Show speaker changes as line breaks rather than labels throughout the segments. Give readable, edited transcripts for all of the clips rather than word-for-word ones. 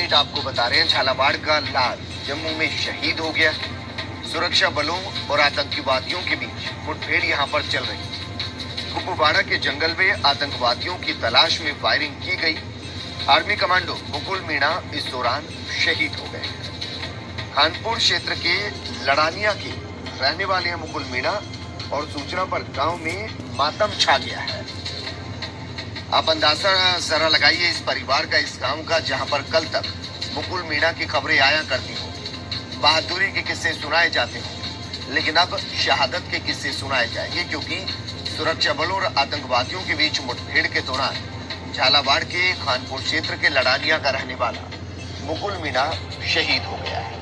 Update आपको बता रहे हैं। झालावाड़ का लाल जम्मू में शहीद हो गया। सुरक्षा बलों और आतंकवादियों के बीच मुठभेड़ यहां पर चल रही। कुपवाड़ा के जंगल में आतंकवादियों की तलाश में फायरिंग की गई। आर्मी कमांडो मुकुल मीणा इस दौरान शहीद हो गए। खानपुर क्षेत्र के लड़ानिया के रहने वाले हैं मुकुल मीणा और सूचना पर गांव में मातम छा गया है। आप अंदाजा जरा लगाइए इस परिवार का, इस गांव का, जहां पर कल तक मुकुल मीणा की खबरें आया करती हो, बहादुरी के किस्से सुनाए जाते हो, लेकिन अब शहादत के किस्से सुनाए जाएंगे क्योंकि सुरक्षा बलों और आतंकवादियों के बीच मुठभेड़ के दौरान झालावाड़ के खानपुर क्षेत्र के लड़ानिया का रहने वाला मुकुल मीणा शहीद हो गया है।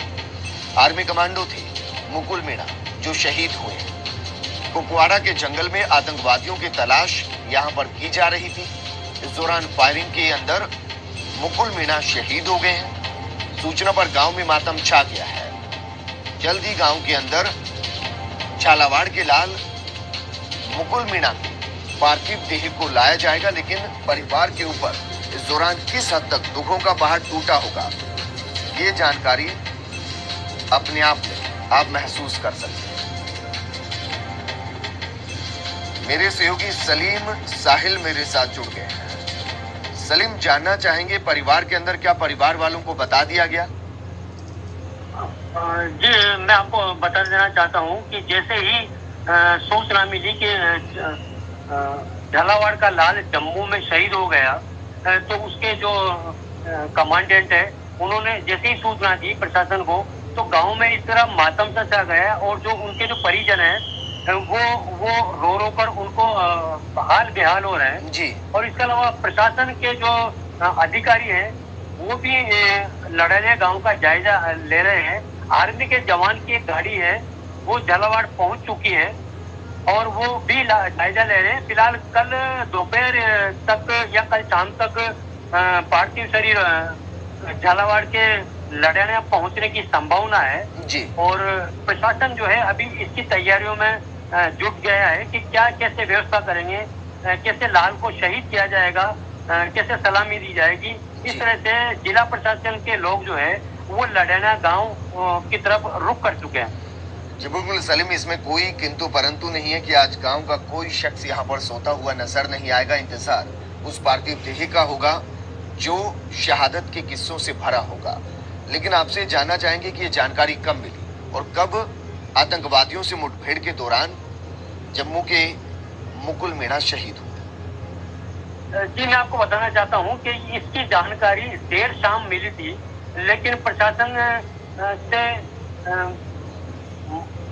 आर्मी कमांडो थे मुकुल मीणा जो शहीद हुए। कुपवाड़ा के जंगल में आतंकवादियों की तलाश यहां पर की जा रही थी। इस दौरान फायरिंग के अंदर मुकुल मीणा शहीद हो गए हैं। सूचना पर गांव में मातम छा गया है। जल्द ही गांव के अंदर झालावाड़ के लाल मुकुल मीणा के पार्थिव देह को लाया जाएगा, लेकिन परिवार के ऊपर इस दौरान किस हद तक दुखों का पहाड़ टूटा होगा, ये जानकारी अपने आप में आप महसूस कर सकते हैं। मेरे सहयोगी सलीम साहिल मेरे साथ जुड़ गए हैं। सलीम, जानना चाहेंगे परिवार के अंदर क्या परिवार वालों को बता दिया गया?
जी, मैं आपको बता देना चाहता हूं कि जैसे ही सूचना मिली कि झालावाड़ का लाल जम्मू में शहीद हो गया, तो उसके जो कमांडेंट है उन्होंने जैसे ही सूचना दी प्रशासन को, तो गांव में इस तरह मातम सा छा गया और जो उनके जो परिजन हैं वो रो रो कर उनको हाल बेहाल हो रहे हैं
जी।
और इसके अलावा प्रशासन के जो अधिकारी हैं वो भी लड़ानिया गांव का जायजा ले रहे हैं। आर्मी के जवान की एक गाड़ी है वो झालावाड़ पहुंच चुकी है और वो भी जायजा ले रहे हैं। फिलहाल कल दोपहर तक या कल शाम तक पार्थिव शरीर झालावाड़ के लड़ानिया पहुंचने की संभावना है
जी।
और प्रशासन जो है अभी इसकी तैयारियों में जुट गया है कि क्या कैसे व्यवस्था करेंगे, कैसे लाल को शहीद किया जाएगा, कैसे सलामी दी जाएगी। इस तरह से जिला प्रशासन के लोग जो है वो लड़ानिया गांव की तरफ रुख कर चुके हैं।
जी बिल्कुल सलीम, इसमें कोई किंतु परंतु नहीं है कि आज गांव का कोई शख्स यहाँ पर सोता हुआ नजर नहीं आएगा। इंतजार उस पार्थिव देह का होगा जो शहादत के किस्सों से भरा होगा। लेकिन आपसे जानना चाहेंगे कि ये जानकारी कब मिली और कब आतंकवादियों से मुठभेड़ के दौरान जम्मू के मुकुल मीणा शहीद हुए?
जी, मैं आपको बताना चाहता हूं कि इसकी जानकारी देर शाम मिली थी, लेकिन प्रशासन से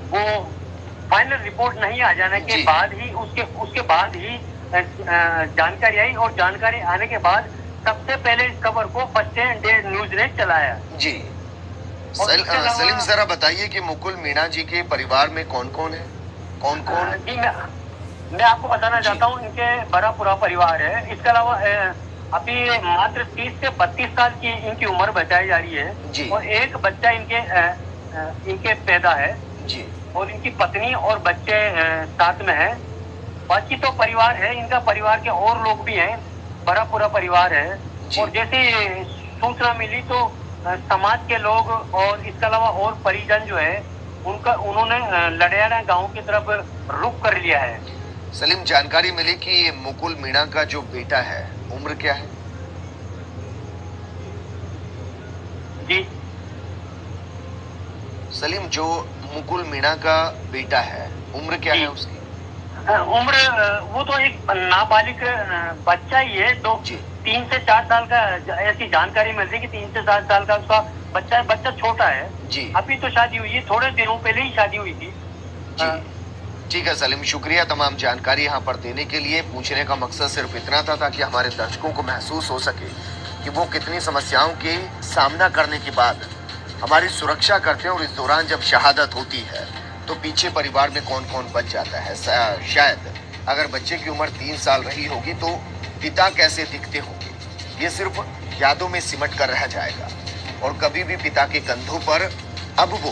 वो फाइनल रिपोर्ट नहीं आ जाने के बाद ही उसके बाद ही जानकारी आई और जानकारी आने के बाद सबसे पहले इस खबर को फर्स्ट डे न्यूज ने चलाया।
जी। सलीम, जरा बताइए कि मुकुल मीणा जी के परिवार में कौन कौन है, कौन कौन?
जी, मैं आपको बताना चाहता हूँ, इनके बड़ा पूरा परिवार है। इसके अलावा अभी मात्र 30 से 32 साल की इनकी उम्र बताई जा रही है
जी।
और एक बच्चा इनके पैदा है
जी
और इनकी पत्नी और बच्चे साथ में है। बाकी तो परिवार है, इनका परिवार के और लोग भी हैं, बड़ा पूरा परिवार है। और जैसे सूचना मिली तो समाज के लोग और इसके अलावा और परिजन जो है उन्होंने लड़ानिया गांव की तरफ रुख कर लिया है।
सलीम, जानकारी मिली कि मुकुल मीणा का जो बेटा है उम्र क्या है?
जी
सलीम, जो मुकुल मीणा का बेटा है उम्र क्या है उसकी?
उम्र वो तो एक नाबालिग बच्चा ही है, तो 3 से 4 साल का ऐसी जानकारी मिल रही है कि 3 से 4 साल का उसका बच्चा है। बच्चा छोटा है
जी।
अभी तो शादी हुई है, थोड़े दिनों पहले ही शादी हुई थी।
जी ठीक है सलीम, शुक्रिया तमाम जानकारी यहाँ पर देने के लिए। पूछने का मकसद सिर्फ इतना था ताकि हमारे दर्शकों को महसूस हो सके कि वो कितनी समस्याओं के सामना करने के बाद हमारी सुरक्षा करते हैं और इस दौरान जब शहादत होती है तो पीछे परिवार में कौन कौन बच जाता है। शायद अगर बच्चे की उम्र 3 साल रही होगी तो पिता कैसे दिखते होंगे, ये सिर्फ यादों में सिमट कर रह जाएगा और कभी भी पिता के कंधों पर अब वो